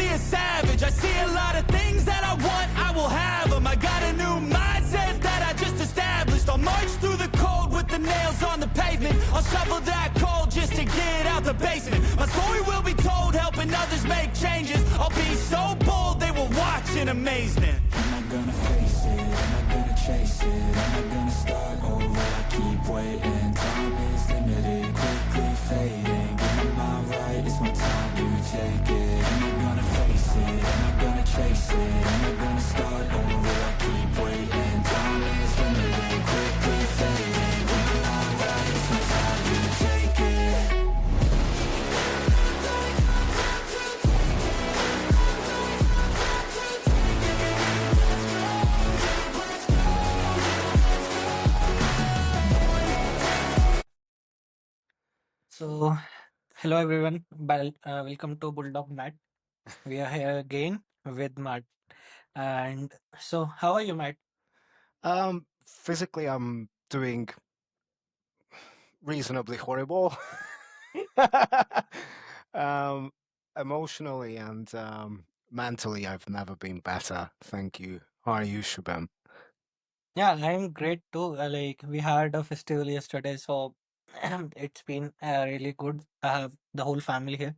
be a savage. I see a lot of things that I want, I will have them. I got a new mindset that I just established. I'll march through the cold with the nails on the pavement. I'll shovel that coal just to get out the basement. My story will be told, helping others make changes. I'll be so bold, they will watch in amazement. Am I gonna face it? Am I gonna chase it? Am I gonna start over? I keep waiting. Time is limited, quickly fading. Get my mind right, it's my time to take it. Am I gonna face it? Am I gonna chase it? Am I gonna start over? I keep waiting. Time is limited, quickly fading. Get my mind right, it's my time to take it. So, hello everyone. Welcome to BulldogMatt. We are here again with Matt. And so, how are you, Matt? Physically, I'm doing reasonably horrible. um, Emotionally and mentally, I've never been better. Thank you. How are you, Shubham? Yeah, I'm great too. Like we had a festival yesterday, so it's been really good. I have the whole family here.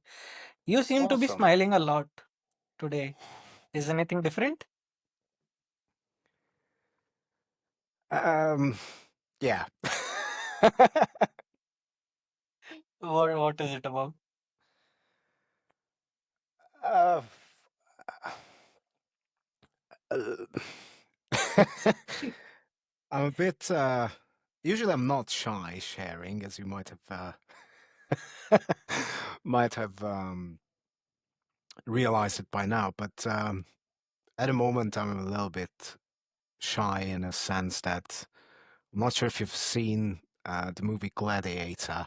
You seem to be Awesome. smiling a lot today. Is anything different? Um, yeah. What is it about? uh, I'm a bit. Usually, I'm not shy sharing, as you might have might have realized it by now. But at the moment, I'm a little bit shy in a sense that I'm not sure if you've seen the movie Gladiator,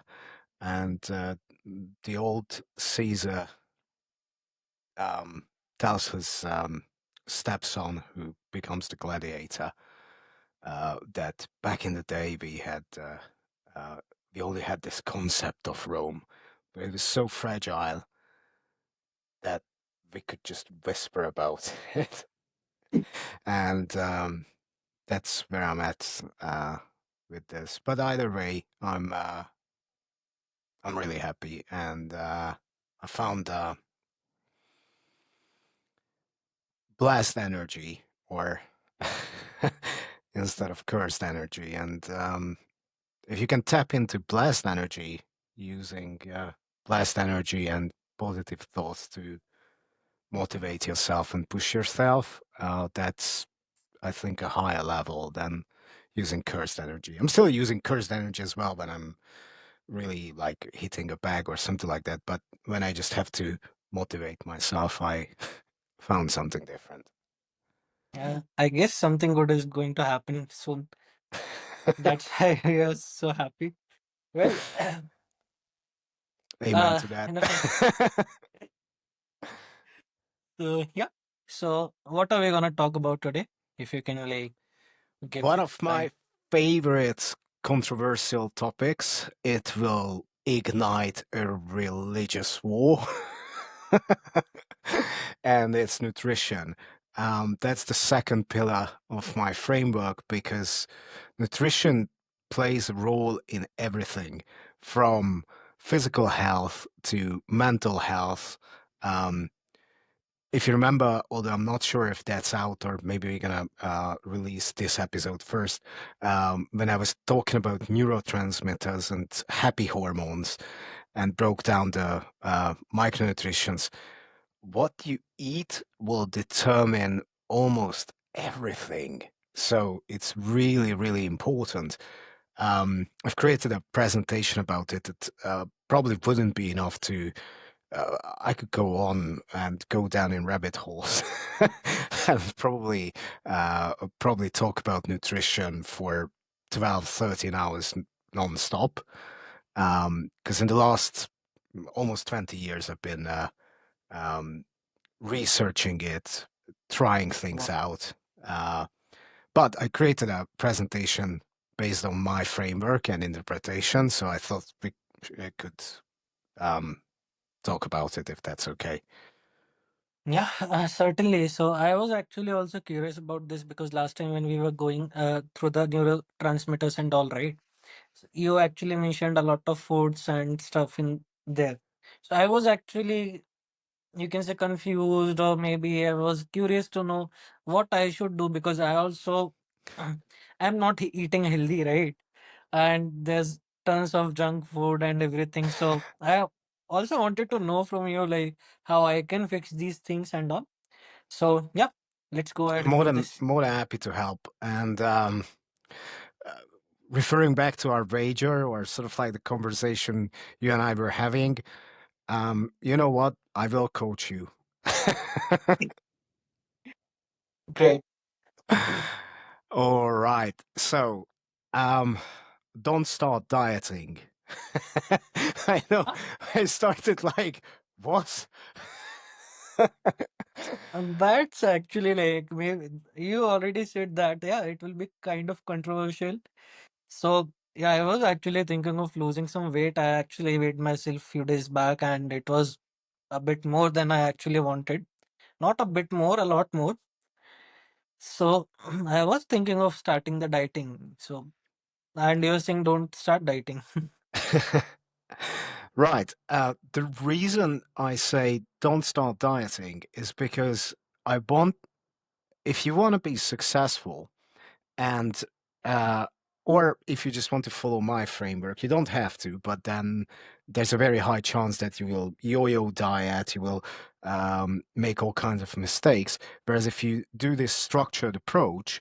and the old Caesar um, tells his stepson, who becomes the gladiator, that back in the day we only had this concept of Rome, but it was so fragile that we could just whisper about it, and that's where I'm at with this. But either way, I'm really happy, and I found blessed energy, or instead of cursed energy. And if you can tap into blessed energy using blessed energy and positive thoughts to motivate yourself and push yourself, that's, I think, a higher level than using cursed energy. I'm still using cursed energy as well when I'm really like hitting a bag or something like that. But when I just have to motivate myself, I found something different. Yeah, I guess something good is going to happen soon. That's why we are so happy. Well, Amen to in that. a So yeah. So what are we gonna talk about today? If you can like One give of time. my favorite controversial topics. It will ignite a religious war. And it's nutrition. That's the second pillar of my framework because nutrition plays a role in everything from physical health to mental health. Um, if you remember, although I'm not sure if that's out or maybe we're gonna release this episode first, when I was talking about neurotransmitters and happy hormones and broke down the micronutrients, what you eat will determine almost everything. So it's really, really important. I've created a presentation about it that probably wouldn't be enough to. I could go on and go down in rabbit holes and probably talk about nutrition for 12, 13 hours non-stop. Because in the last almost 20 years, I've been um, researching it, trying things Wow. out. Uh, but I created a presentation based on my framework and interpretation, so I thought we could um, talk about it if that's okay. Yeah, certainly. So I was actually also curious about this because last time when we were going through the neurotransmitters and all, right? So you actually mentioned a lot of foods and stuff in there. So I was actually, you can say, confused, or maybe I was curious to know what I should do because I also I'm not eating healthy, right? And there's tons of junk food and everything. So I also wanted to know from you like how I can fix these things and all. So yeah, let's go ahead and More do than this. more than happy to help. And uh, referring back to our wager, or sort of like the conversation you and I were having, you know what? I will coach you. Great. All right. So, um, don't start dieting. I know. I started like, what? And that's actually like maybe you already said that, yeah, it will be kind of controversial. So yeah, I was actually thinking of losing some weight. I actually weighed myself few days back and it was a bit more than I actually wanted. Not a bit more, a lot more. So I was thinking of starting the dieting. So and you're saying don't start dieting. Right. The reason I say don't start dieting is because I want, if you want to be successful, and uh, or if you just want to follow my framework, you don't have to, but then there's a very high chance that you will yo-yo diet, you will make all kinds of mistakes. Whereas if you do this structured approach,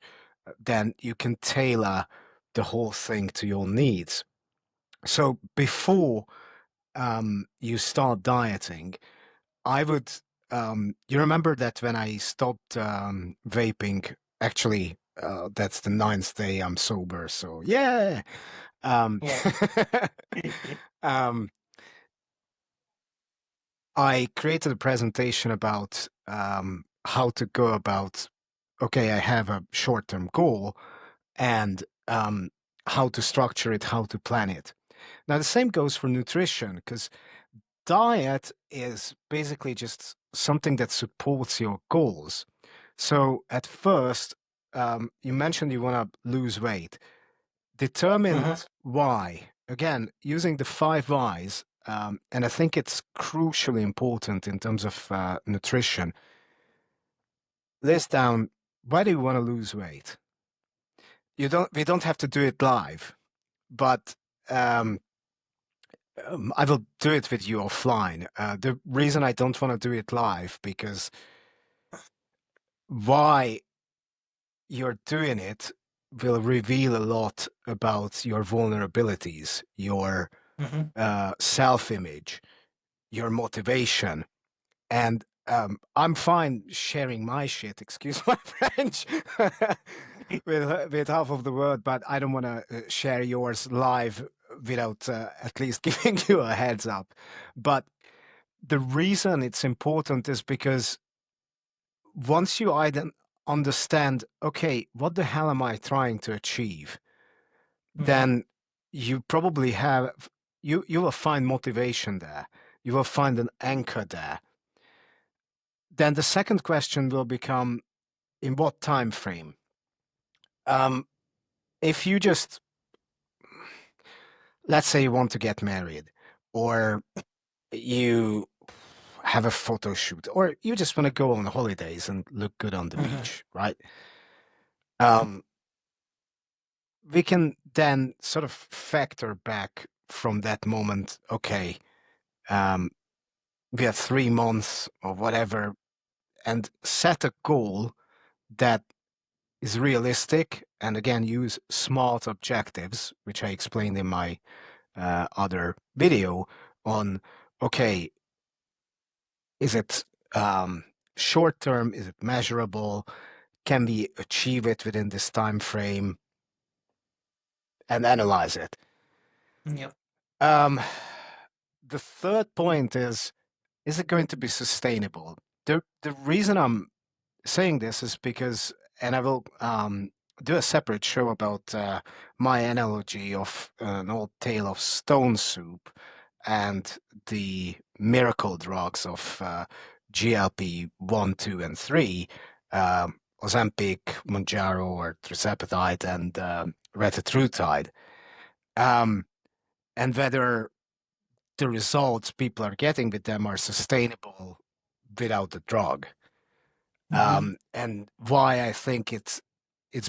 then you can tailor the whole thing to your needs. So before you start dieting, I would. You remember that when I stopped vaping, actually, that's the ninth day I'm sober. So yeah. Um, Yeah. um, I created a presentation about how to go about. Okay, I have a short-term goal, and how to structure it, how to plan it. Now, the same goes for nutrition, because diet is basically just something that supports your goals. So at first, you mentioned you want to lose weight. Determine Mhm. why. Again, using the five whys, and I think it's crucially important in terms of nutrition. List down, why do you want to lose weight? You don't. We don't have to do it live, but um, I will do it with you offline. The reason I don't want to do it live because why you're doing it will reveal a lot about your vulnerabilities, your Mhm. self-image, your motivation, and I'm fine sharing my shit. Excuse my French. with half of the word, but I don't want to share yours live without at least giving you a heads up. But the reason it's important is because once you understand, okay, what the hell am I trying to achieve? Mhm. Then you probably have, you will find motivation there. You will find an anchor there. Then the second question will become, in what time frame? Um, if you just, let's say you want to get married, or you have a photo shoot, or you just want to go on holidays and look good on the Mhm. beach, right? Um, we can then sort of factor back from that moment. Okay, um, we have 3 months or whatever, and set a goal that is realistic. And again, use SMART objectives, which I explained in my other video on. Okay, is it short term? Is it measurable? Can we achieve it within this time frame? And analyze it. Yep. Um, the third point is it going to be sustainable? The reason I'm saying this is because, and I will do a separate show about my analogy of an old tale of stone soup and the miracle drugs of GLP-1, 2, and 3, Ozempic, Mounjaro, or tirzepatide, and retatrutide, and whether the results people are getting with them are sustainable without the drug. And why I think it's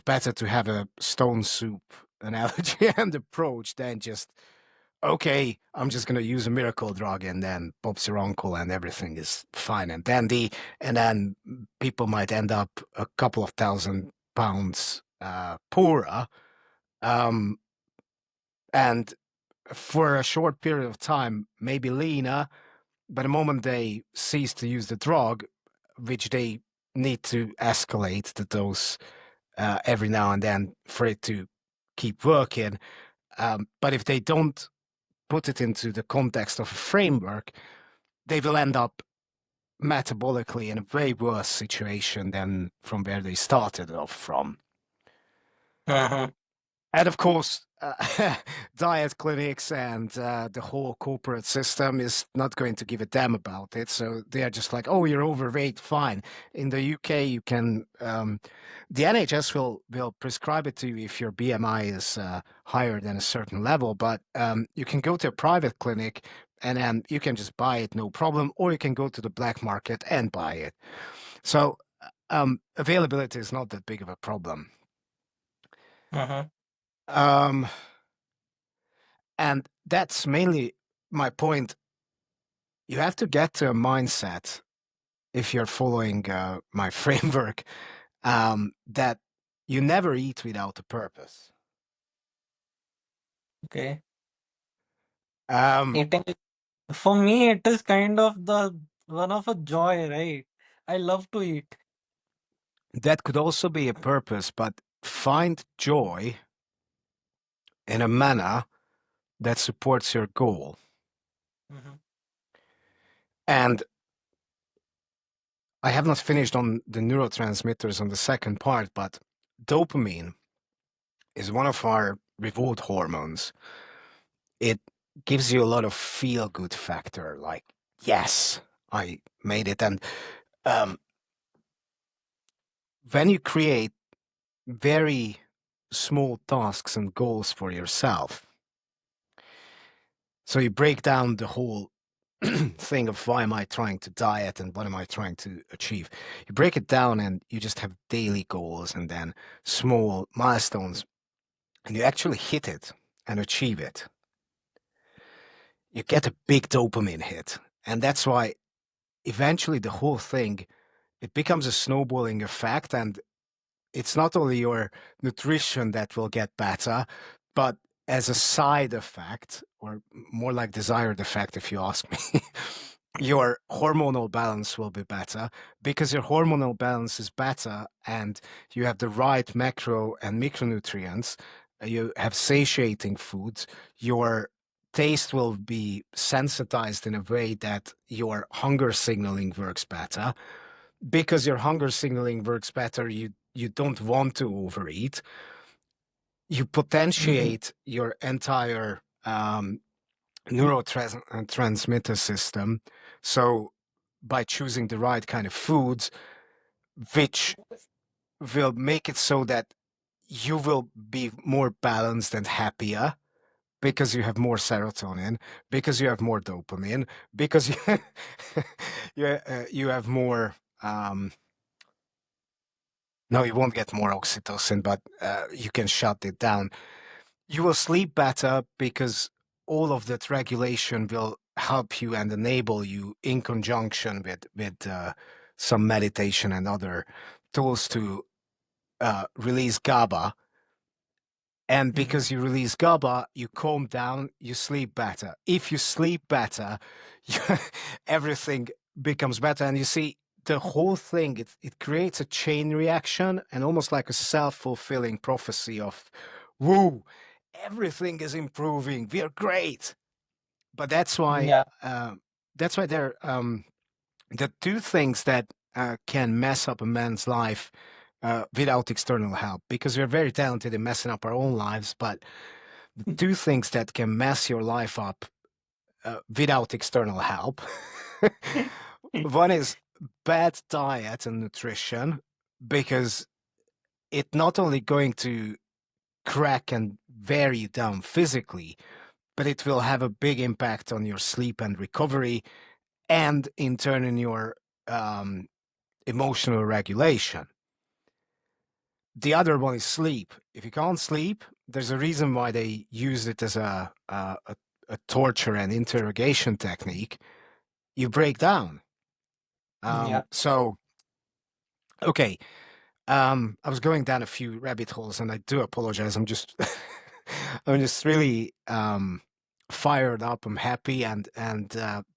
better to have a stone soup analogy and approach than just, okay, I'm just going to use a miracle drug and then pops your uncle and everything is fine and dandy. And then people might end up a couple of £1,000 poorer. And for a short period of time, maybe leaner, but the moment they cease to use the drug, which they need to escalate the dose every now and then for it to keep working. But if they don't put it into the context of a framework, they will end up metabolically in a way worse situation than from where they started off from. And of course, diet clinics and the whole corporate system is not going to give a damn about it. So they are just like, oh, you're overweight, fine. In the UK, you can, the NHS will prescribe it to you if your BMI is higher than a certain level, but you can go to a private clinic and then you can just buy it, no problem, or you can go to the black market and buy it. So availability is not that big of a problem. And that's mainly my point. You have to get to a mindset, if you're following my framework, that you never eat without a purpose. Okay. Um, Eating, for me, it is kind of the one of a joy, right? I love to eat. that could also be a purpose, but find joy in a manner that supports your goal. And I have not finished on the neurotransmitters on the second part, but dopamine is one of our reward hormones. It gives you a lot of feel-good factor, like, yes, I made it. And when you create very small tasks and goals for yourself, so you break down the whole thing of why am I trying to diet and what am I trying to achieve? You break it down and you just have daily goals and then small milestones, and you actually hit it and achieve it. You get a big dopamine hit. And that's why eventually the whole thing, it becomes a snowballing effect, and it's not only your nutrition that will get better, but as a side effect, or more like desired effect, if you ask me, your hormonal balance will be better, because your hormonal balance is better and you have the right macro and micronutrients, you have satiating foods, your taste will be sensitized in a way that your hunger signaling works better. Because your hunger signaling works better, you don't want to overeat. You potentiate your entire neurotransmitter system. So by choosing the right kind of foods, which will make it so that you will be more balanced and happier, because you have more serotonin, because you have more dopamine, because you have more. No, you won't get more oxytocin, but you can shut it down. You will sleep better because all of that regulation will help you and enable you, in conjunction with some meditation and other tools, to release GABA. And because you release GABA, you calm down, you sleep better. If you sleep better, everything becomes better. And you see, the whole thing, it creates a chain reaction and almost like a self-fulfilling prophecy of, woo, everything is improving, we're great. But that's why Yeah. there the two things that can mess up a man's life without external help, because we're very talented in messing up our own lives, but the two things that can mess your life up without external help, one is bad diet and nutrition because it's not only going to crack and wear you down physically, but it will have a big impact on your sleep and recovery, and in turn in your um, emotional regulation. The other one is sleep. If you can't sleep, there's a reason why they use it as a torture and interrogation technique. You break down. Yeah. So, okay, I was going down a few rabbit holes, and I do apologize. I'm just, I'm just really fired up. I'm happy, and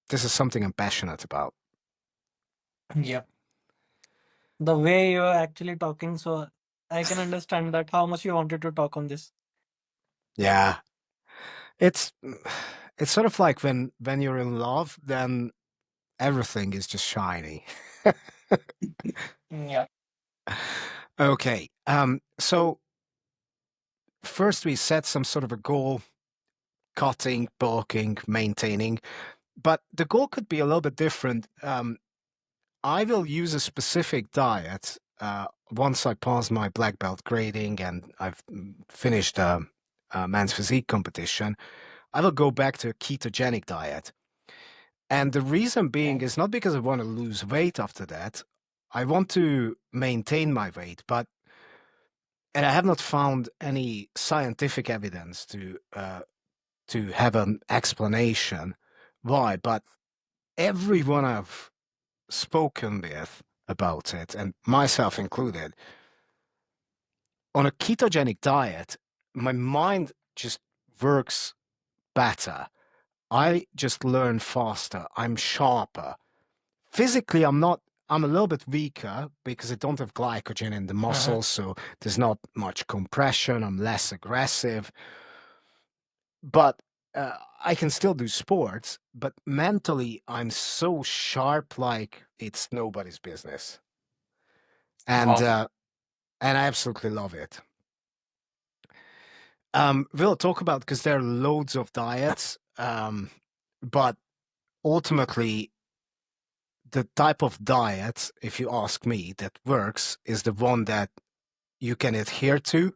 this is something I'm passionate about. Yeah. The way you're actually talking, so I can understand that how much you wanted to talk on this. Yeah, it's it's sort of like when you're in love, then everything is just shiny. Yeah. Okay, so first we set some sort of a goal: cutting, bulking, maintaining. But the goal could be a little bit different. I will use a specific diet once I pass my black belt grading and I've finished a men's physique competition. I will go back to a ketogenic diet. And the reason being is not because I want to lose weight after that. I want to maintain my weight, and I have not found any scientific evidence to have an explanation why. But everyone I've spoken with about it, and myself included, on a ketogenic diet, my mind just works better. I just learn faster. I'm sharper. Physically, I'm a little bit weaker because I don't have glycogen in the muscles, so there's not much compression. I'm less aggressive. But I can still do sports, but mentally, I'm so sharp like it's nobody's business. And Wow. and I absolutely love it. We'll talk about, because there are loads of diets, but ultimately, the type of diet, if you ask me, that works is the one that you can adhere to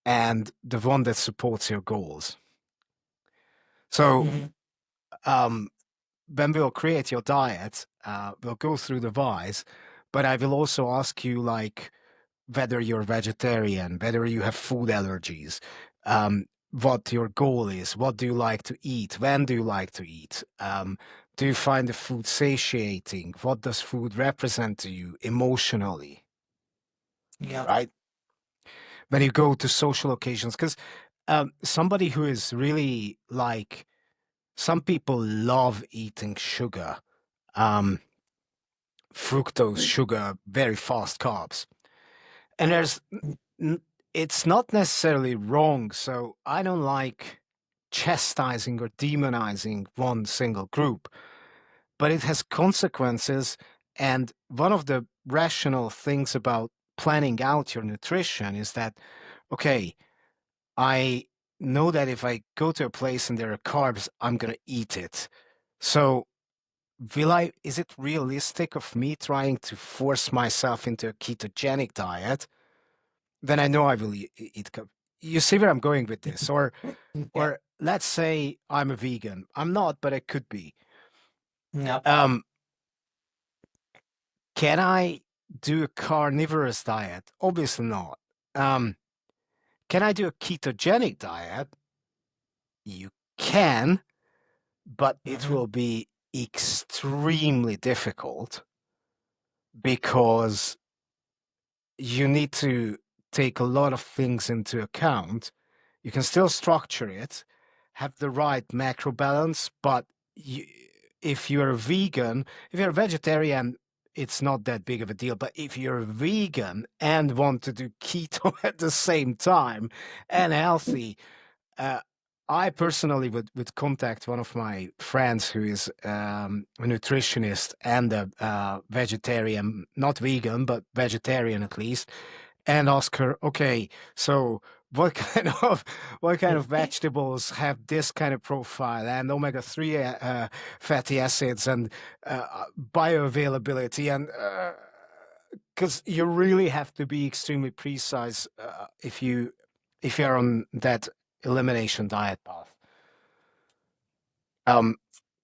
and the one that supports your goals. So, Mhm. um, when we'll create your diet, we'll go through the whys, but I will also ask you, like, whether you're vegetarian, whether you have food allergies, what your goal is, what do you like to eat, when do you like to eat, do you find the food satiating, what does food represent to you emotionally, Yeah. right? When you go to social occasions, because somebody who is really like, some people love eating sugar, um, fructose, sugar, very fast carbs. And it's not necessarily wrong. So I don't like chastising or demonizing one single group, but it has consequences. And one of the rational things about planning out your nutrition is that, okay, I know that if I go to a place and there are carbs, I'm going to eat it. So is it realistic of me trying to force myself into a ketogenic diet? Then I know I will eat. You see where I'm going with this, Yeah. or let's say I'm a vegan. I'm not, but I could be. Yeah. Um, can I do a carnivorous diet? Obviously not. Um, can I do a ketogenic diet? You can, but it Mhm. will be extremely difficult because you need to take a lot of things into account. You can still structure it, have the right macro balance, but if you're a vegan, if you're a vegetarian, it's not that big of a deal. But if you're a vegan and want to do keto at the same time and healthy, uh, I personally would contact one of my friends who is a nutritionist and a vegetarian, not vegan, but vegetarian at least, and ask her, okay, so what kind of what kind of vegetables have this kind of profile and omega-3 fatty acids and bioavailability, and because you really have to be extremely precise if you're on that elimination diet path.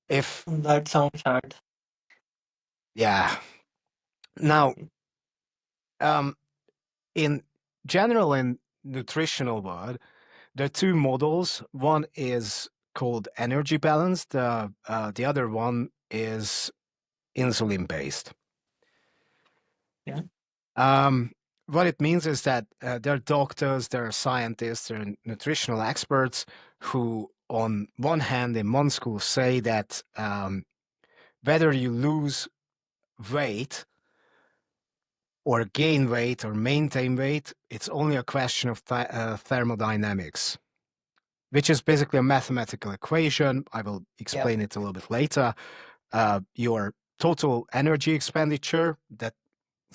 If That sounds hard. Yeah. Now, in general, in nutritional world, there are two models. One is called energy balance. The other one is insulin based. Yeah. What it means is that there are doctors, there are scientists, there are nutritional experts who, on one hand, in one school, say that whether you lose weight or gain weight or maintain weight, it's only a question of thermodynamics, which is basically a mathematical equation. I will Yep. explain it a little bit later. Your total energy expenditure, that's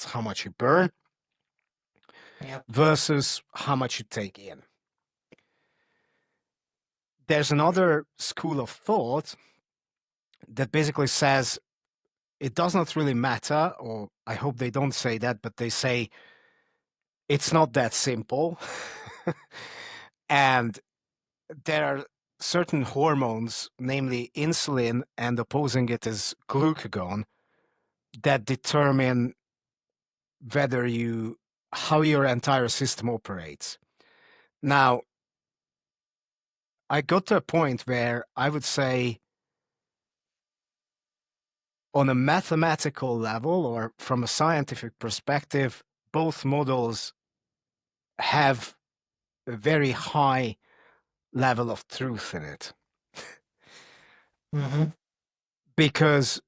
how much you burn, Yep. versus how much you take in. There's another school of thought that basically says it does not really matter, or I hope they don't say that, but they say it's not that simple. And there are certain hormones, namely insulin and opposing it is glucagon, that determine whether how your entire system operates. Now, I got to a point where I would say on a mathematical level or from a scientific perspective, both models have a very high level of truth in it. Mm-hmm. Because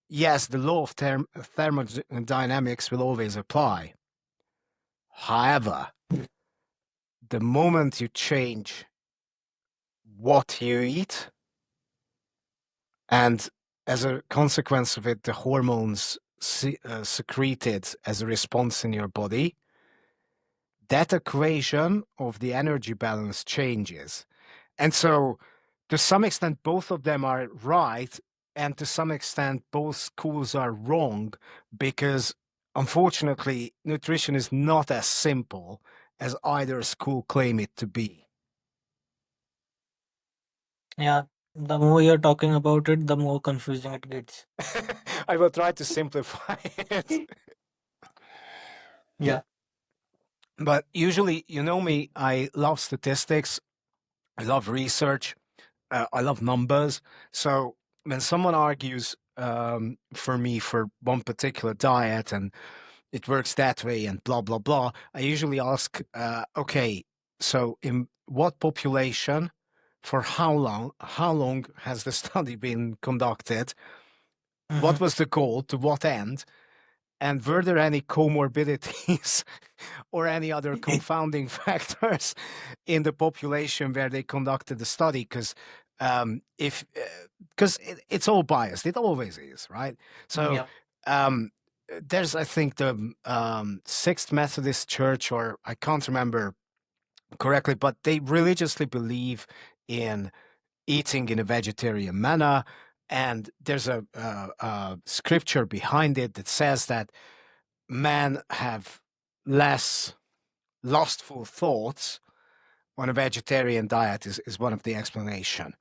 yes, the law of thermodynamics will always apply. However, the moment you change what you eat, and as a consequence of it, the hormones secreted as a response in your body, that equation of the energy balance changes. And so, to some extent, both of them are right, and to some extent, both schools are wrong, because unfortunately, nutrition is not as simple as either school claim it to be. Yeah. The more you're talking about it, the more confusing it gets. I will try to simplify it. Yeah. But usually, you know me, I love statistics, I love research, I love numbers. So when someone argues for me for one particular diet and it works that way and blah, blah, blah, I usually ask, okay, so in what population, for how long has the study been conducted? Mm-hmm. What was the goal? To what end? And were there any comorbidities or any other confounding factors in the population where they conducted the study? Because if because it's all biased, it always is, right? So Yeah. um, there's, I think, the Sixth Methodist Church, or I can't remember correctly, but they religiously believe in eating in a vegetarian manner. And there's a scripture behind it that says that men have less lustful thoughts on a vegetarian diet is one of the explanation,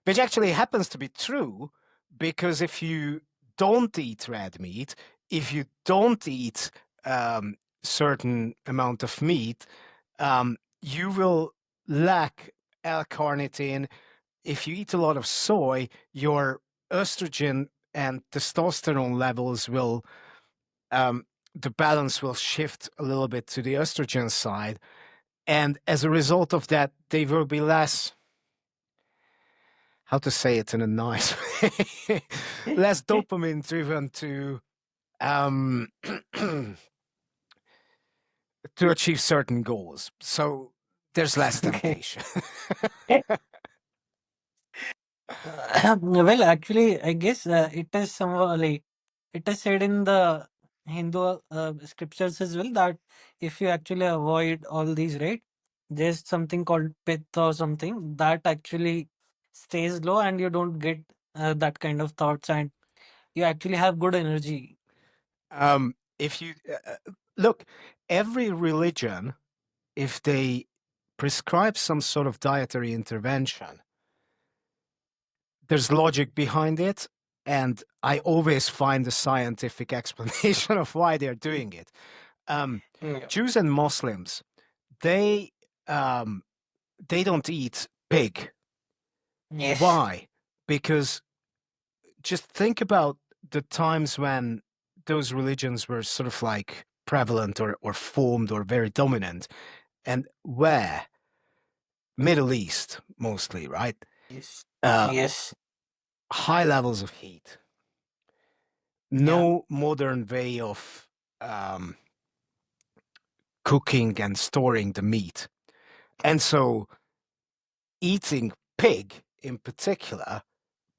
which actually happens to be true, because if you don't eat red meat, if you don't eat certain amount of meat, you will lack L-carnitine. If you eat a lot of soy, your estrogen and testosterone levels will the balance will shift a little bit to the estrogen side. And as a result of that, they will be less, how to say it in a nice way, less dopamine driven um, to achieve certain goals. So there's less Okay. temptation. Well, actually, I guess it is somehow like it is said in the Hindu scriptures as well that if you actually avoid all these, right? there's something called pith or something that actually stays low, and you don't get that kind of thoughts, and you actually have good energy. If you look, every religion, if they prescribe some sort of dietary intervention, there's logic behind it, and I always find the scientific explanation of why they're doing it. Yeah. Jews and Muslims, they um, they don't eat pig. Yes. Why? Because just think about the times when those religions were sort of like prevalent or formed or very dominant, and where Middle East mostly, right? Yes. Uh, Yes. high levels of heat, Yeah. no modern way of um, cooking and storing the meat, and so eating pig in particular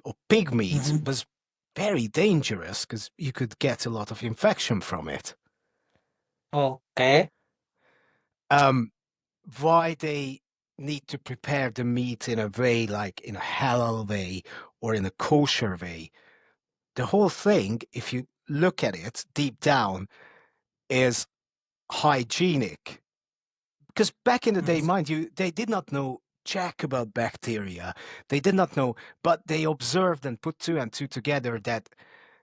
or pig meat Hmm. was very dangerous because you could get a lot of infection from it. Okay. Um, why they need to prepare the meat in a way like in a halal way or in a kosher way? The whole thing, if you look at it deep down, is hygienic. Because back in the day, Mhm. mind you, they did not know jack about bacteria. They did not know, but they observed and put two and two together that,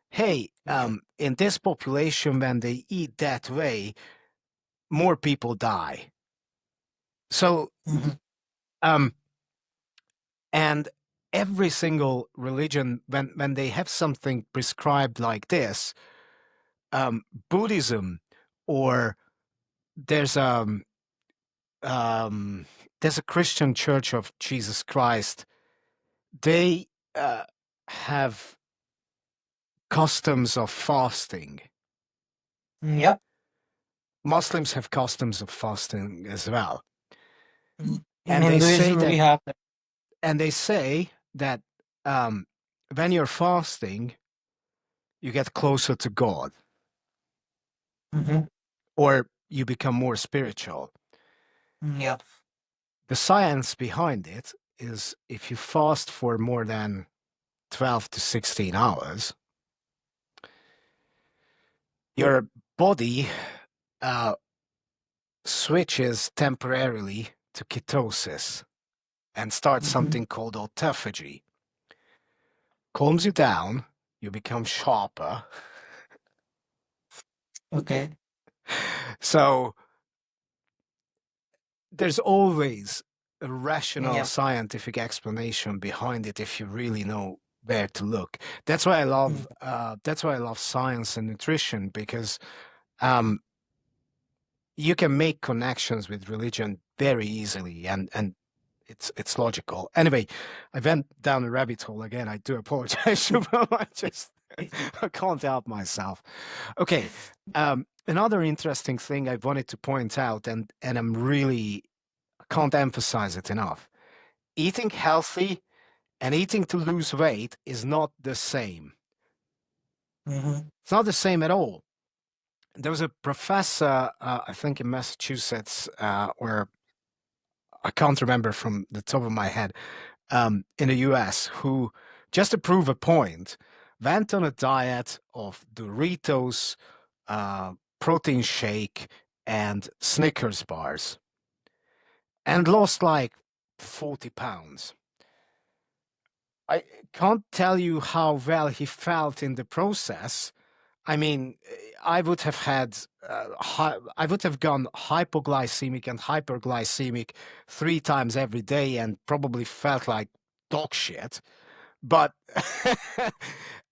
hey, Yeah. in this population, when they eat that way, more people die. So, Mhm. um, and every single religion, when they have something prescribed like this, um, Buddhism, or there's um, there's a Christian Church of Jesus Christ. They have customs of fasting. Yeah. Muslims have customs of fasting as well, In and they say Hinduism, we that, have that. and they say that um, when you're fasting, you get closer to God, Hmm. or you become more spiritual. Yeah. The science behind it is if you fast for more than 12 to 16 hours, your body uh, switches temporarily to ketosis and starts Hmm. something called autophagy. Calms you down, you become sharper. Okay. So there's always a rational Yeah. scientific explanation behind it if you really know where to look. That's why I love Mm. science and nutrition, because um, you can make connections with religion very easily, and it's logical. Anyway, I went down the rabbit hole again. I do apologize, Shubham. I can't help myself. Okay, another interesting thing I wanted to point out, and I can't emphasize it enough. Eating healthy and eating to lose weight is not the same. Hmm. It's not the same at all. There was a professor, I think in Massachusetts, or I can't remember from the top of my head, in the US, who, just to prove a point, went on a diet of Doritos, protein shake, and Snickers bars and lost like 40 pounds. I can't tell you how well he felt in the process. I mean, I would have had, I would have gone hypoglycemic and hyperglycemic 3 times every day and probably felt like dog shit. But,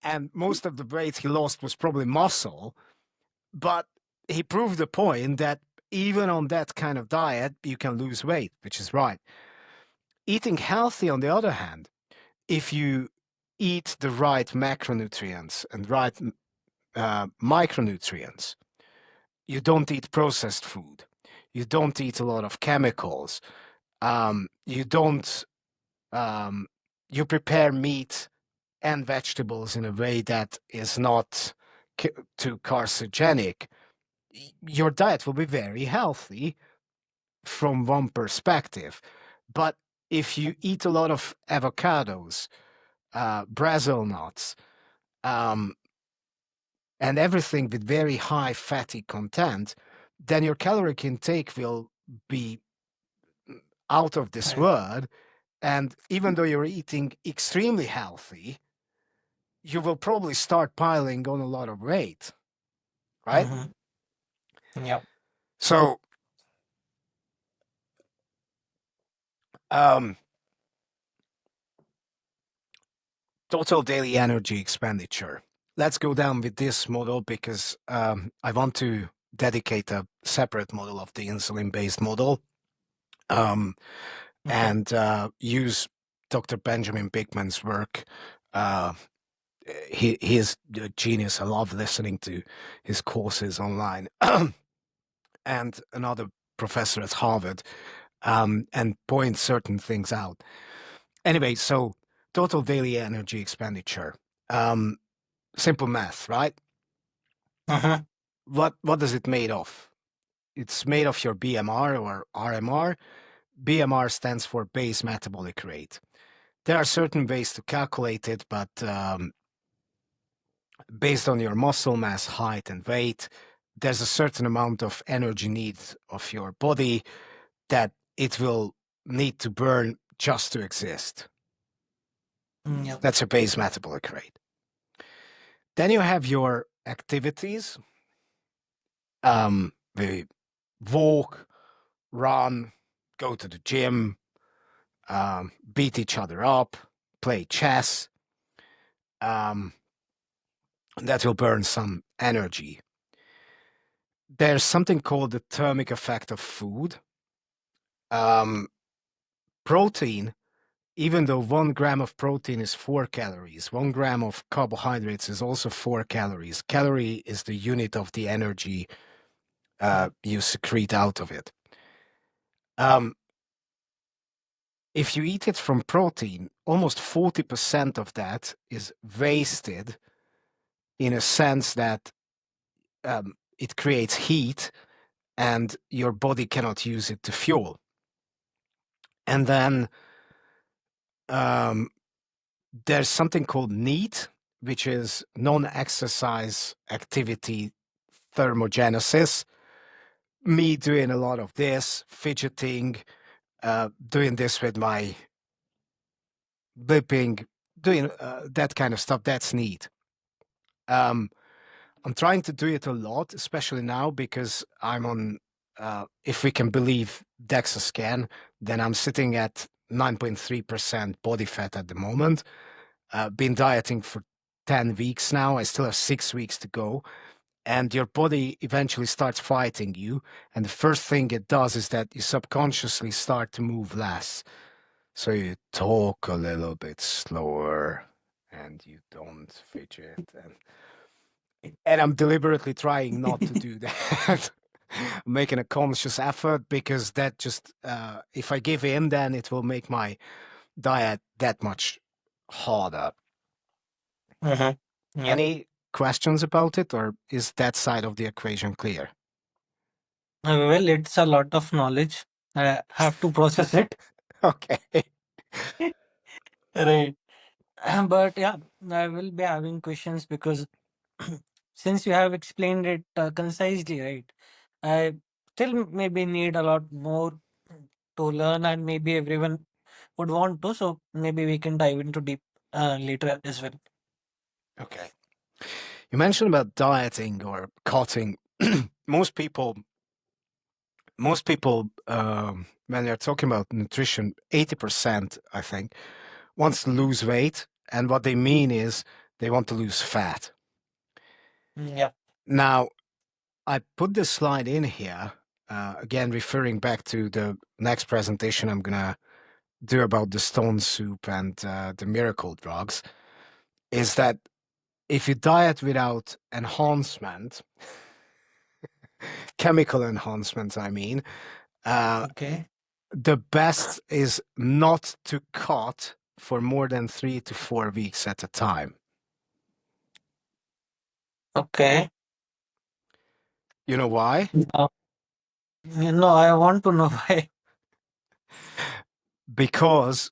and most of the weight he lost was probably muscle. But he proved the point that even on that kind of diet, you can lose weight, which is right. Eating healthy, on the other hand, if you eat the right macronutrients and right micronutrients, you don't eat processed food, you don't eat a lot of chemicals, you don't, um, you prepare meat and vegetables in a way that is not too carcinogenic, your diet will be very healthy from one perspective. But if you eat a lot of avocados, Brazil nuts, and everything with very high fatty content, then your caloric intake will be out of this world. And even though you're eating extremely healthy, you will probably start piling on a lot of weight, right? Yeah. So, total daily energy expenditure. Let's go down with this model because I want to dedicate a separate model of the insulin-based model and use Dr. Benjamin Bigman's work. He is a genius. I love listening to his courses online. And another professor at Harvard, and point certain things out. Anyway, so total daily energy expenditure. Simple math, right? What is it made of? It's made of your BMR or RMR. BMR stands for base metabolic rate. There are certain ways to calculate it, but based on your muscle mass, height, and weight, there's a certain amount of energy needs of your body that it will need to burn just to exist. Yeah. That's a base metabolic rate. Then you have your activities. We walk, run, go to the gym, beat each other up, play chess. That will burn some energy. There's something called the thermic effect of food. Protein, even though 1 gram of protein is 4 calories, 1 gram of carbohydrates is also 4 calories. Calorie is the unit of the energy you secrete out of it. If you eat it from protein, almost 40% of that is wasted in a sense that it creates heat and your body cannot use it to fuel. And then there's something called NEAT, which is non-exercise activity thermogenesis. Me doing a lot of this, fidgeting, doing this with my blipping, doing that kind of stuff, that's NEAT. I'm trying to do it a lot, especially now because I'm on, if we can believe DEXA scan, then I'm sitting at 9.3% body fat at the moment. Been dieting for 10 weeks now. I still have 6 weeks to go. And your body eventually starts fighting you. And the first thing it does is that you subconsciously start to move less. So you talk a little bit slower and you don't fidget. And I'm deliberately trying not to do that. Making a conscious effort because that just, if I give in, then it will make my diet that much harder. Yeah. Any questions about it, or is that side of the equation clear? Well, it's a lot of knowledge. I have to process it. Okay. Right. But yeah, I will be having questions because since you have explained it concisely, right? I still maybe need a lot more to learn, and maybe everyone would want to. So maybe we can dive into deep later as well. Okay. You mentioned about dieting or cutting. most people, when they're talking about nutrition, 80%, I think, wants to lose weight, and what they mean is they want to lose fat. Yeah. Now, I put this slide in here, again, referring back to the next presentation I'm going to do about the stone soup and the miracle drugs, is that if you diet without enhancement, chemical enhancement, I mean, Okay. the best is not to cut for more than 3 to 4 weeks at a time. Okay. You know why? I want to know why. Because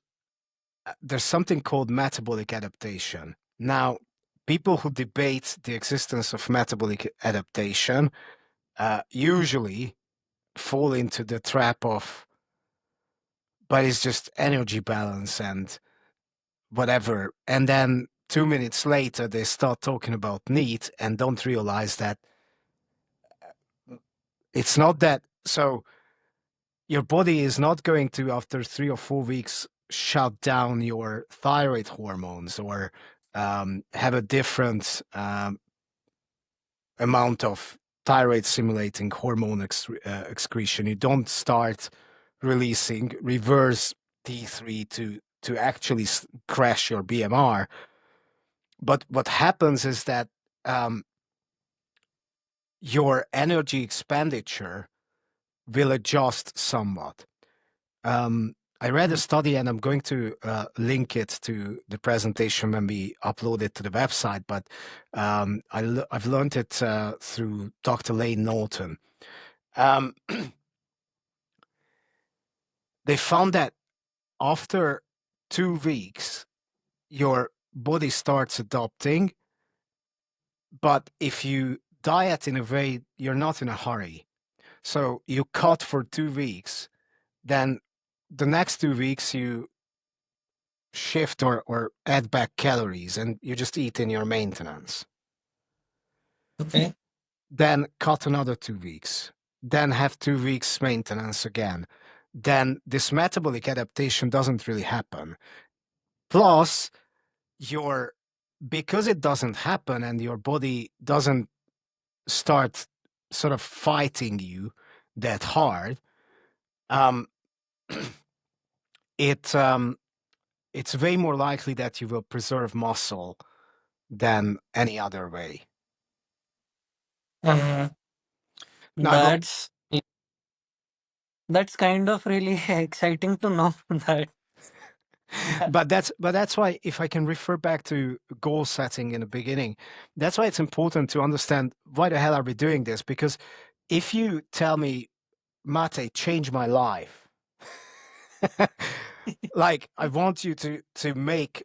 there's something called metabolic adaptation. Now, people who debate the existence of metabolic adaptation usually fall into the trap of, but it's just energy balance and whatever. And then 2 minutes later, they start talking about NEAT and don't realize that it's not that. So your body is not going to, after 3 or 4 weeks, shut down your thyroid hormones or have a different amount of thyroid stimulating hormone excretion. You don't start releasing reverse T3 to actually crash your BMR. But what happens is that um, your energy expenditure will adjust somewhat. I read a study, and I'm going to link it to the presentation when we upload it to the website. But I've learned it through Dr. Lane Norton. Um, they found that after 2 weeks, your body starts adopting. But if you diet in a way, you're not in a hurry. So you cut for 2 weeks, then the next 2 weeks you shift or add back calories and you just eat in your maintenance. Okay. Then cut another 2 weeks. Then have 2 weeks maintenance again. Then this metabolic adaptation doesn't really happen. Plus, because it doesn't happen and your body doesn't start sort of fighting you that hard, um, it's way more likely that you will preserve muscle than any other way. Uh, Now, go, that's that's kind of really exciting to know that. but that's why, if I can refer back to goal setting in the beginning, that's why it's important to understand why the hell are we doing this. Because if you tell me, Mate, change my life, like I want you to make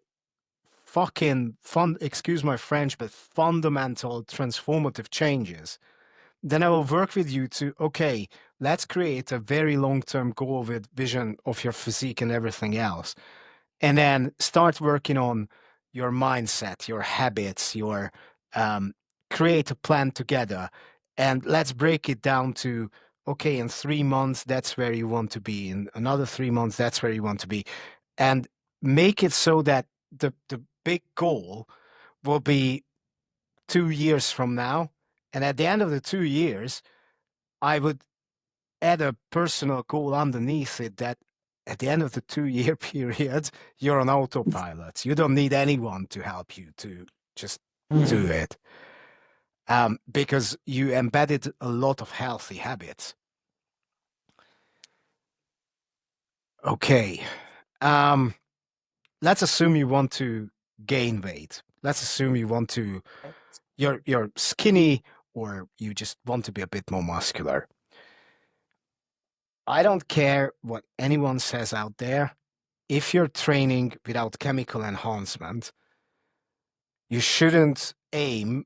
fucking fun, excuse my French, but fundamental transformative changes, then I will work with you to, okay, let's create a very long-term goal with vision of your physique and everything else. And then start working on your mindset, your habits, your um, create a plan together. And let's break it down to, okay, in 3 months, that's where you want to be. In another 3 months, that's where you want to be. And make it so that the big goal will be 2 years from now. And at the end of the 2 years, I would add a personal goal underneath it that at the end of the 2 year period, you're on autopilot. You don't need anyone to help you to just do Mhm. it because you embedded a lot of healthy habits. Okay. Um, let's assume you want to gain weight. Let's assume you're skinny or you just want to be a bit more muscular. I don't care what anyone says out there. If you're training without chemical enhancement, you shouldn't aim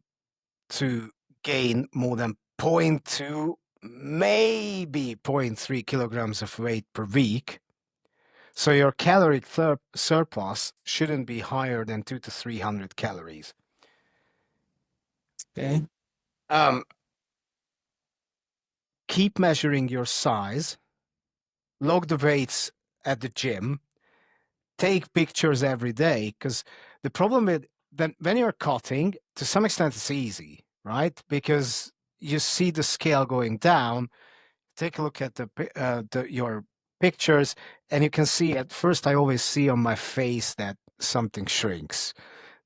to gain more than zero point 0.2, maybe zero point 0.3 kilograms of weight per week. So your caloric surplus shouldn't be higher than 200 to 300 calories. Okay. Um, keep measuring your size, log the weights at the gym, take pictures every day, because the problem with then when you're cutting, to some extent it's easy, right? Because you see the scale going down. Take a look at your pictures, and you can see, at first I always see on my face that something shrinks.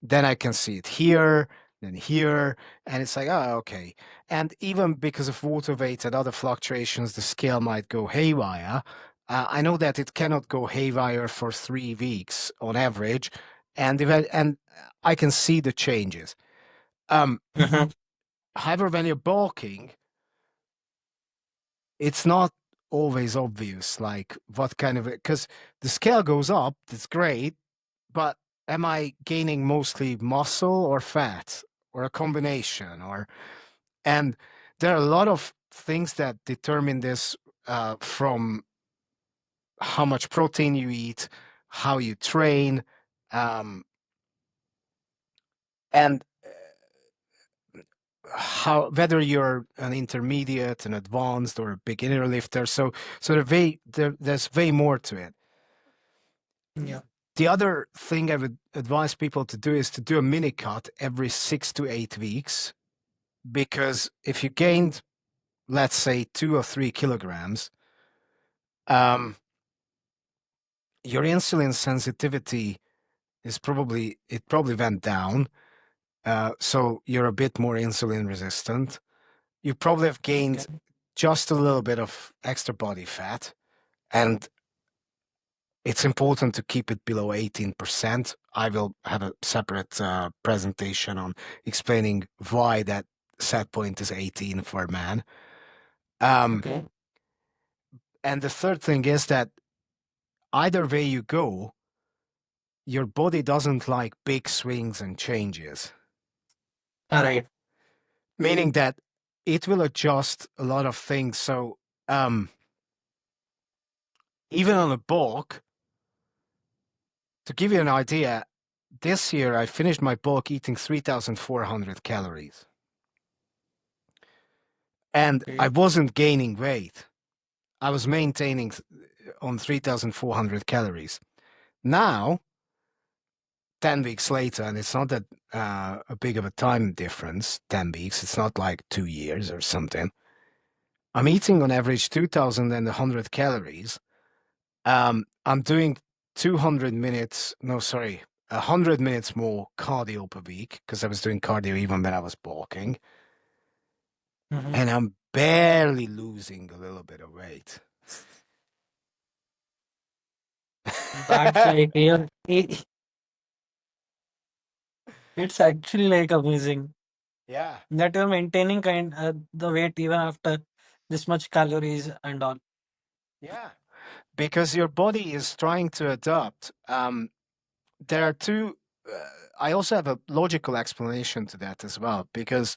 Then I can see it here, then here, and it's like, oh, okay. And even because of water weight and other fluctuations, the scale might go haywire. I know that it cannot go haywire for 3 weeks on average, and I can see the changes. Um, Mhm. however, when you're bulking, it's not always obvious, like what kind of, because the scale goes up, that's great, but am I gaining mostly muscle or fat or a combination? And there are a lot of things that determine this, from how much protein you eat, how you train, um, and how, whether you're an intermediate, an advanced, or a beginner lifter. So there's way more to it. Yeah. The other thing I would advise people to do is to do a mini cut every 6 to 8 weeks, because if you gained, let's say, 2 or 3 kilograms, um, your insulin sensitivity probably went down. So you're a bit more insulin resistant. You probably have gained Okay. just a little bit of extra body fat, and it's important to keep it below 18%. I will have a separate presentation on explaining why that set point is 18 for a man. Okay. And the third thing is that either way you go, your body doesn't like big swings and changes, All right. meaning that it will adjust a lot of things. So even on a bulk, to give you an idea, this year I finished my bulk eating 3,400 calories. And I Okay. wasn't gaining weight. I was maintaining on 3,400 calories. Now, 10 weeks later, and it's not that a big of a time difference, 10 weeks, it's not like 2 years or something. I'm eating on average 2,100 calories. I'm doing 200 minutes, no, sorry, 100 minutes more cardio per week, because I was doing cardio even when I was bulking. Mhm. And I'm barely losing a little bit of weight. That's like it's actually like amazing Yeah. that you're maintaining the weight even after this much calories and all. Yeah. Because your body is trying to adapt. There are two. I also have a logical explanation to that as well. Because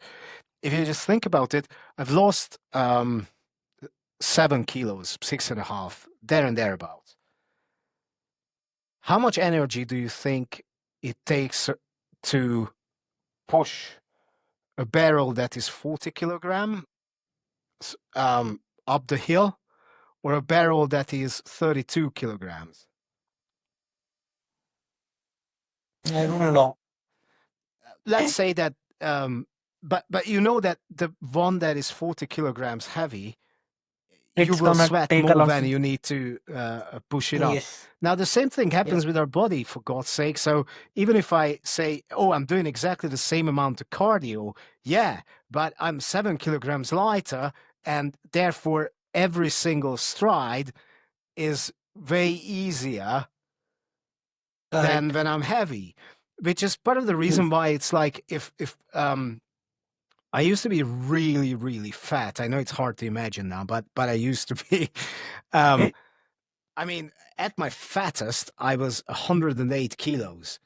if you just think about it, I've lost 7 kilos, 6.5, there and thereabouts. How much energy do you think it takes to push a barrel that is 40 kilograms up the hill, or a barrel that is 32 kilograms? I don't know. Let's say that, but you know that the one that is 40 kilograms heavy, you It's will gonna sweat take a more lot when of. you need to push it up. Yes. Now, the same thing Yeah. happens with our body, for God's sake. So even if I say, oh, I'm doing exactly the same amount of cardio, yeah, but I'm 7 kilograms lighter, and therefore every single stride is way easier than Correct. when I'm heavy, which is part of the reason Yes. why it's like, if I used to be really, really fat. I know it's hard to imagine now, but I used to be. Um, I mean, at my fattest, I was 108 kilos,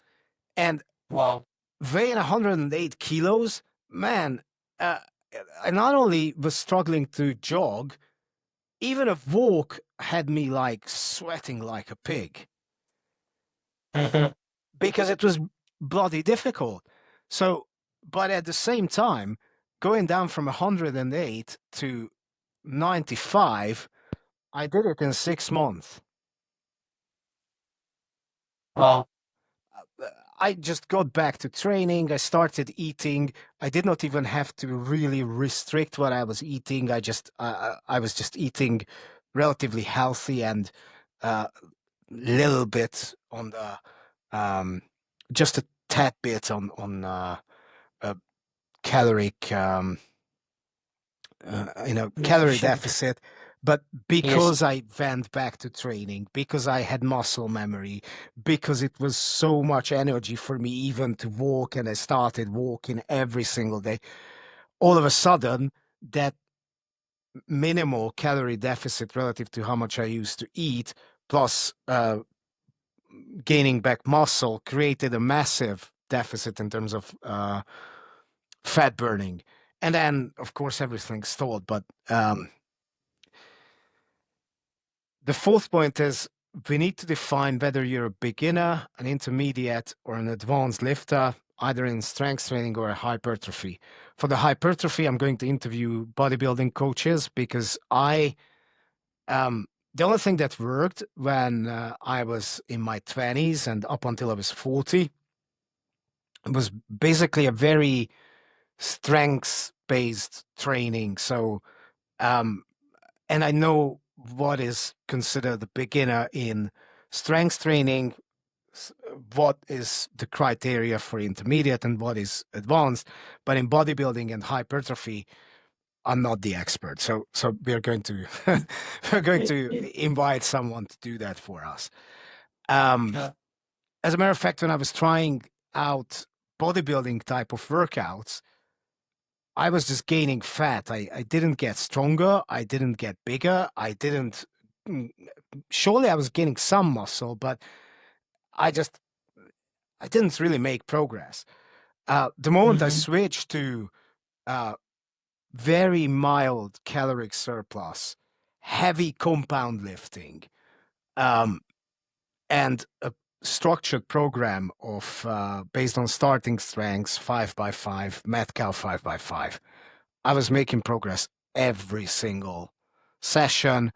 and Wow. weighing 108 kilos, man, uh, I not only was struggling to jog, even a walk had me like sweating like a pig, Mhm. because it was bloody difficult. So, but at the same time, going down from 108 to 95, I did it in 6 months. Wow. I just got back to training. I started eating. I did not even have to really restrict what I was eating. I was just eating relatively healthy, and a little bit on the just a tad bit on a caloric calorie Deficient. deficit. But Yes. because I went back to training, because I had muscle memory, because it was so much energy for me even to walk, and I started walking every single day, all of a sudden that minimal calorie deficit relative to how much I used to eat, plus gaining back muscle, created a massive deficit in terms of fat burning. And then, of course, everything stalled. But the fourth point is we need to define whether you're a beginner, an intermediate, or an advanced lifter, either in strength training or hypertrophy. For the hypertrophy, I'm going to interview bodybuilding coaches because the only thing that worked when I was in my 20s and up until I was 40 was basically a very strengths-based training. So, and I know what is considered a beginner in strength training, what is the criteria for intermediate and what is advanced. But in bodybuilding and hypertrophy, I'm not the expert. So we're going to we're going to invite someone to do that for us. Yeah. As a matter of fact, when I was trying out bodybuilding type of workouts, I was just gaining fat. I didn't get stronger. I didn't get bigger. I didn't. Surely I was gaining some muscle, but I didn't really make progress. The moment I Mm-hmm. switched to very mild caloric surplus, heavy compound lifting, and a structured program of based on starting strengths, 5x5, Metcalf 5x5, I was making progress every single session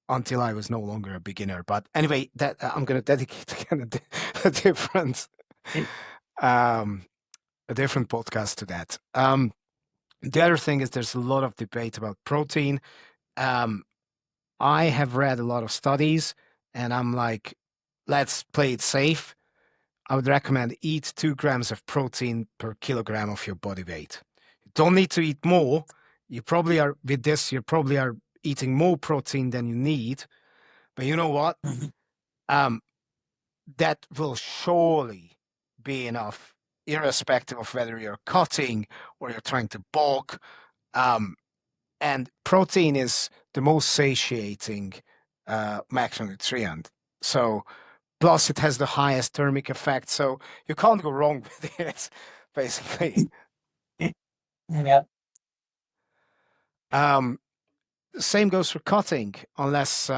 until I was no longer a beginner. But anyway, that I'm going to dedicate again a different um, a different podcast to that. The other thing is there's a lot of debate about protein. I have read a lot of studies, and I'm like, let's play it safe. I would recommend eat 2 grams of protein per kilogram of your body weight. You don't need to eat more. You probably are with this. You probably are eating more protein than you need. But you know what? Mm-hmm. Um, that will surely be enough, irrespective of whether you're cutting or you're trying to bulk. And protein is the most satiating macronutrient. So, plus it has the highest thermic effect. So you can't go wrong with it, basically. Yeah. Um, Same goes for cutting, unless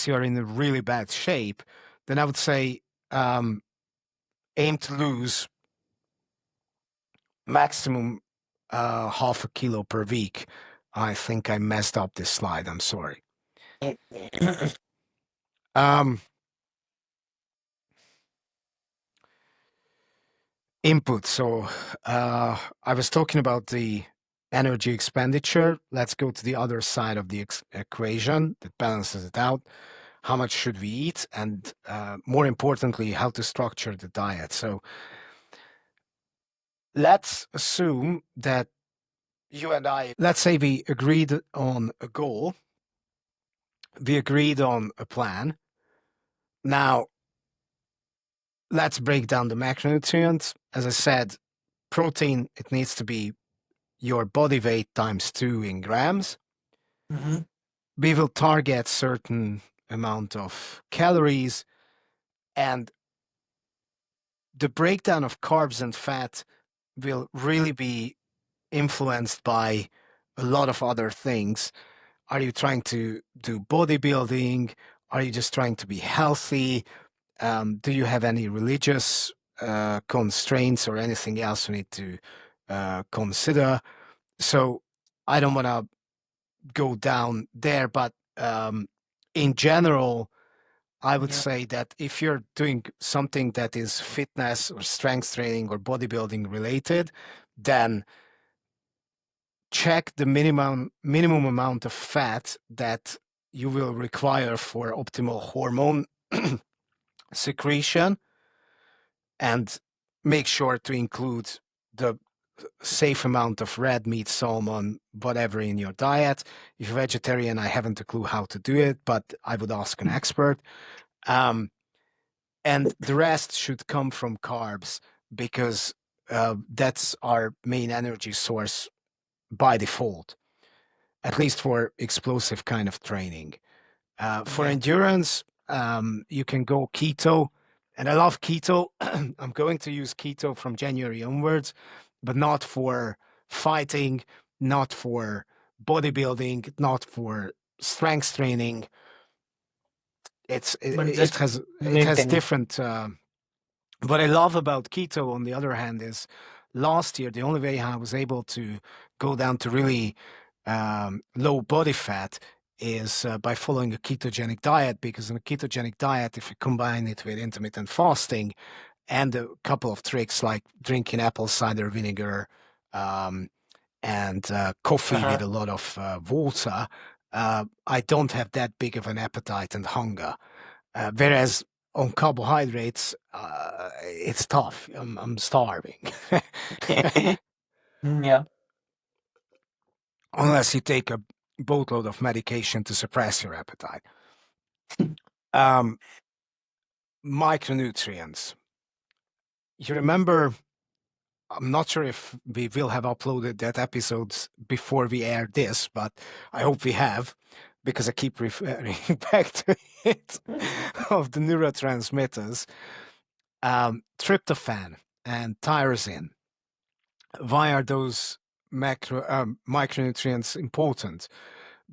you're in a really bad shape. Then I would say aim to lose maximum half a kilo per week. I think I messed up this slide. I'm sorry. Um, Input. So I was talking about the energy expenditure. Let's go to the other side of the equation that balances it out. How much should we eat? And more importantly, how to structure the diet. So let's assume that you and I, let's say we agreed on a goal, we agreed on a plan. Now, let's break down the macronutrients. As I said, protein, it needs to be your body weight times 2 in grams. Mm-hmm. We will target certain amount of calories, and the breakdown of carbs and fat will really be influenced by a lot of other things. Are you trying to do bodybuilding? Are you just trying to be healthy? Do you have any religious constraints or anything else you need to consider? So I don't want to go down there, but in general, I would Yeah. say that if you're doing something that is fitness or strength training or bodybuilding related, then check the minimum amount of fat that you will require for optimal hormone secretion, and make sure to include the safe amount of red meat, salmon, whatever in your diet. If you're vegetarian, I haven't a clue how to do it, but I would ask an expert. Um, and the rest should come from carbs because that's our main energy source by default. at least for explosive kind of training. For Yeah. endurance, you can go keto, and I love keto. I'm going to use keto from January onwards, but not for fighting, not for bodybuilding, not for strength training. But It just has maintaining. different. What I love about keto, on the other hand, is last year the only way I was able to go down to really low body fat is by following a ketogenic diet. Because in a ketogenic diet, if you combine it with intermittent fasting and a couple of tricks like drinking apple cider vinegar um, and coffee with Uh-huh. a lot of water, I don't have that big of an appetite and hunger. Whereas on carbohydrates, it's tough. I'm starving. Yeah. Unless you take a boatload of medication to suppress your appetite. Um, Micronutrients. You remember, I'm not sure if we will have uploaded that episodes before we air this, but I hope we have, because I keep referring back to it, of the neurotransmitters. Tryptophan and tyrosine. Why are those micronutrients important?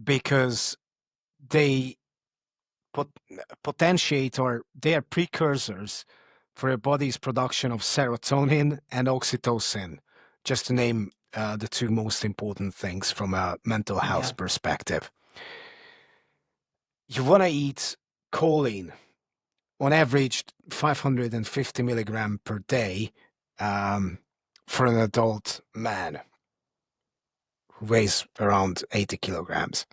Because they pot- potentiate, or they are precursors for your body's production of serotonin and oxytocin, just to name the two most important things from a mental Yeah. health perspective. You want to eat choline, on average 550 milligram per day, for an adult man who weighs around 80 kilograms.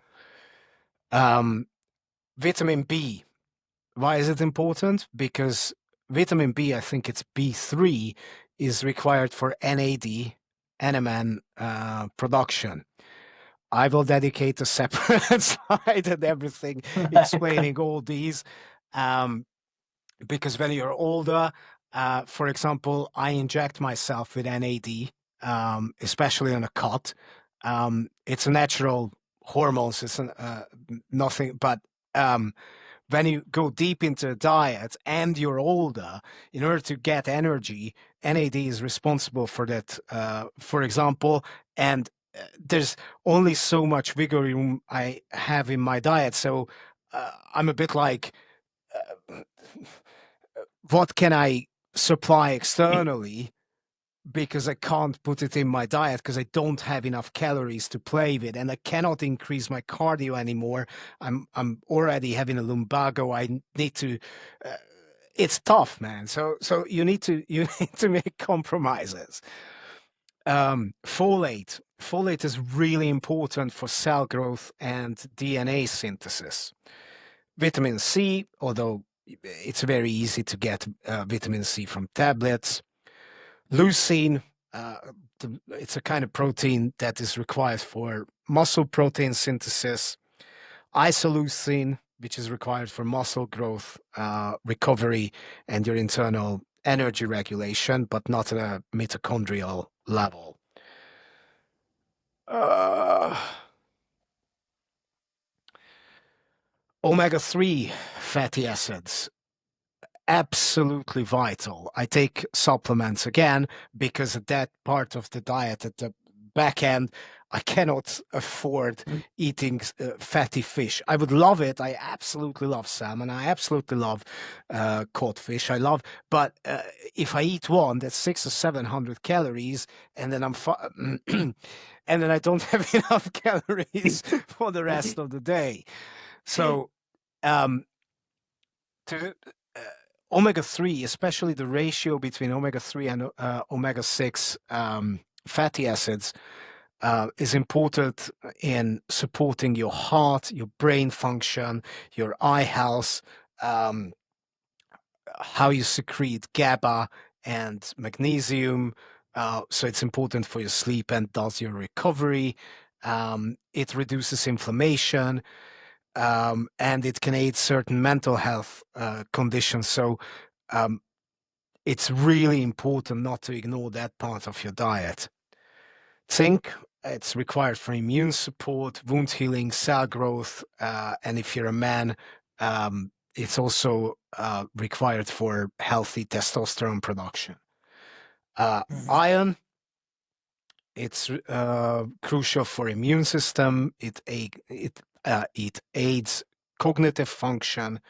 Vitamin B. Why is it important? Because vitamin B, I think it's B3, is required for NAD, NMN production. I will dedicate a separate slide and everything explaining all these. Because when you're older, for example, I inject myself with NAD, especially on a cut. It's a natural hormone, so it's nothing, but when you go deep into a diet and you're older, in order to get energy, NAD is responsible for that, for example, and there's only so much wiggle room I have in my diet. So I'm a bit like, what can I supply externally? Because I can't put it in my diet because I don't have enough calories to play with, and I cannot increase my cardio anymore. I'm already having a lumbago. I need to. Uh, it's tough, man. So you need to make compromises. Folate. Folate is really important for cell growth and DNA synthesis. Vitamin C, although it's very easy to get vitamin C from tablets. Leucine, uh, it's a kind of protein that is required for muscle protein synthesis. Isoleucine, which is required for muscle growth, recovery, and your internal energy regulation, but not at a mitochondrial level. Uh, Omega-3 fatty acids, absolutely vital. I take supplements again because at that part of the diet at the back end, I cannot afford eating fatty fish. I would love it. I absolutely love salmon. I absolutely love cod fish. I love, but if I eat one, that's 600 or 700 calories, and then and then I don't have enough calories for the rest of the day. So, um, to omega-3, especially the ratio between omega-3 and omega-6 fatty acids, is important in supporting your heart, your brain function, your eye health, um, how you secrete GABA and magnesium. So it's important for your sleep and does your recovery. It reduces inflammation. And it can aid certain mental health conditions. So um, it's really important not to ignore that part of your diet. Zinc, it's required for immune support, wound healing, cell growth, and if you're a man, it's also required for healthy testosterone production. Iron, it's crucial for immune system. It aids cognitive function,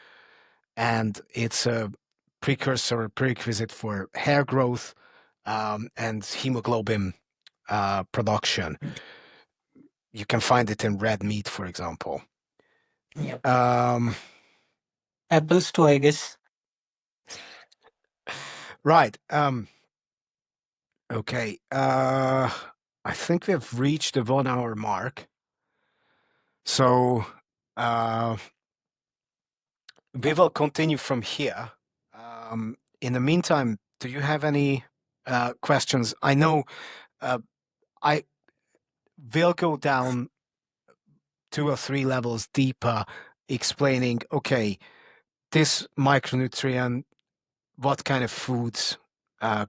and it's a prerequisite for hair growth and hemoglobin production. You can find it in red meat, for example. Yep. Um, Apples too, I guess. right. Okay. I think we have reached the 1 hour mark. So we will continue from here. In the meantime, do you have any questions? I know I will go down 2 or 3 levels deeper, explaining, okay, this micronutrient, what kind of foods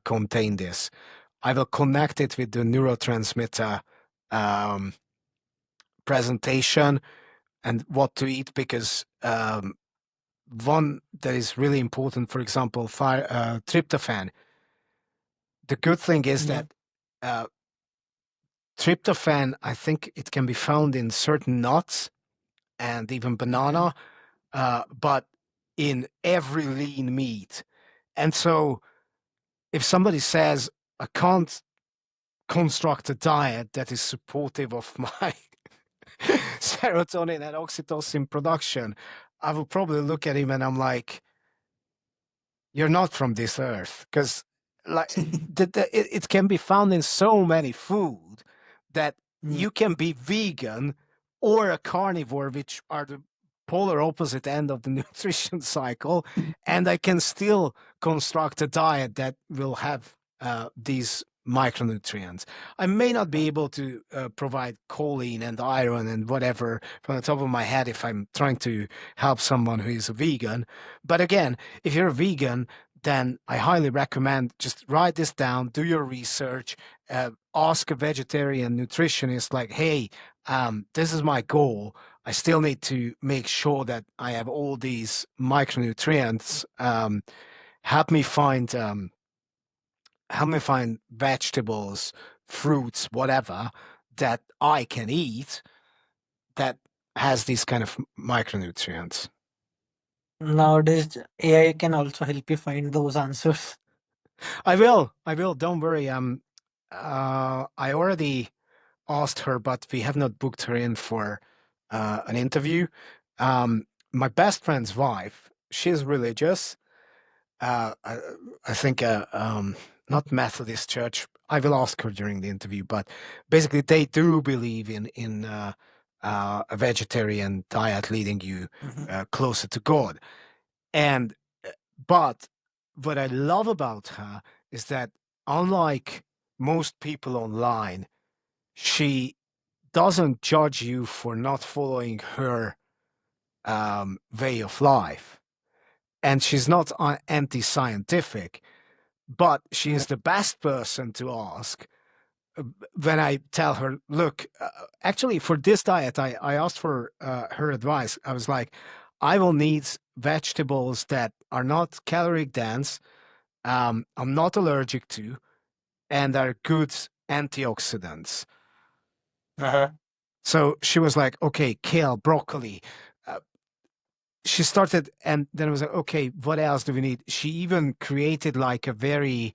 contain this. I will connect it with the neurotransmitter presentation and what to eat, because one that is really important, for example, tryptophan. The good thing is Yeah. that tryptophan, I think it can be found in certain nuts and even banana, but in every lean meat. And so if somebody says, I can't construct a diet that is supportive of my serotonin and oxytocin production, I will probably look at him and I'm like, you're not from this earth. Because like it can be found in so many food that you can be vegan or a carnivore, which are the polar opposite end of the nutrition cycle, and I can still construct a diet that will have these micronutrients. I may not be able to provide choline and iron and whatever from the top of my head if I'm trying to help someone who is a vegan. But again, if you're a vegan, then I highly recommend just write this down, do your research, ask a vegetarian nutritionist, like, hey, this is my goal. I still need to make sure that I have all these micronutrients. Help me find vegetables, fruits, whatever that I can eat that has these kind of micronutrients. Nowadays, AI can also help you find those answers. I will. Don't worry. I already asked her, but we have not booked her in for an interview. My best friend's wife, she's religious. I think not Methodist church. I will ask her during the interview, but basically they do believe in a vegetarian diet leading you closer to God. And but what I love about her is that unlike most people online, she doesn't judge you for not following her way of life. And she's not anti-scientific, but she is the best person to ask when I tell her, look, actually for this diet, I asked for her advice. I was like, I will need vegetables that are not caloric dense, I'm not allergic to, and are good antioxidants. So she was like, okay, kale, broccoli. She started, and then I was like, okay, what else do we need? She even created like a very,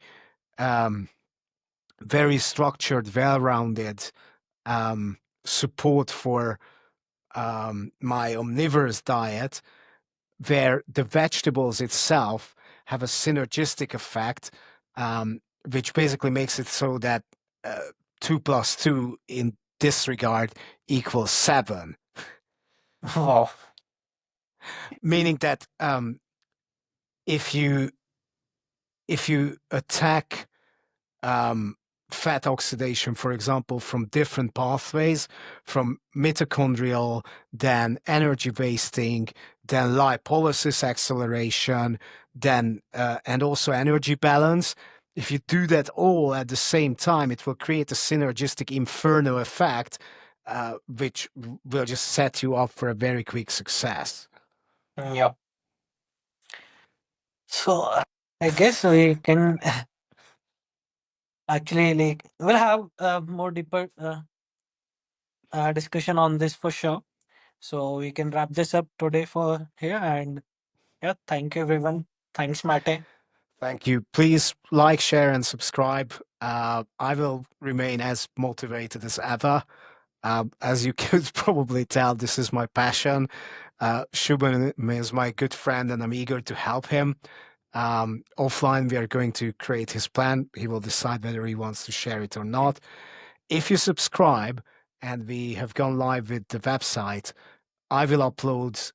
very structured, well-rounded support for my omnivorous diet, where the vegetables itself have a synergistic effect, which basically makes it so that 2 plus 2 in this regard equals 7. Wow. Meaning that if you attack fat oxidation, for example, from different pathways, from mitochondrial, then energy wasting, then lipolysis acceleration, then and also energy balance, if you do that all at the same time, it will create a synergistic inferno effect, which will just set you up for a very quick success. Yep. So I guess we can actually like we'll have more deeper discussion on this for sure. So we can wrap this up today for here. And yeah, thank you everyone. Thanks, Mate. Thank you. Please like, share, and subscribe. I will remain as motivated as ever. As you could probably tell, this is my passion. Shubham is my good friend, and I'm eager to help him. Offline, we are going to create his plan. He will decide whether he wants to share it or not. If you subscribe, and we have gone live with the website, I will upload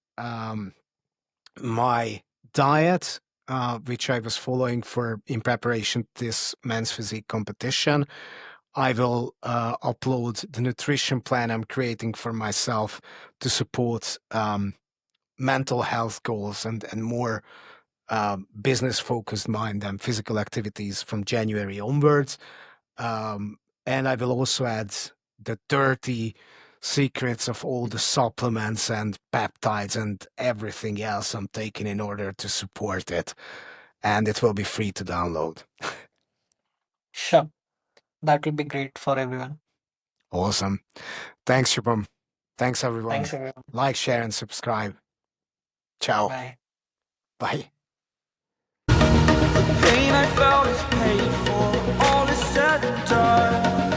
my diet, which I was following in preparation to this men's physique competition. I will upload the nutrition plan I'm creating for myself to support mental health goals and more business-focused mind and physical activities from January onwards. And I will also add the dirty secrets of all the supplements and peptides and everything else I'm taking in order to support it. And it will be free to download. Sure. That will be great for everyone. Awesome. Thanks, Shubham. Thanks, everyone. Thanks everyone. Like, share, and subscribe. Ciao. Bye. Bye. Pain I felt is paid for, all is said and done.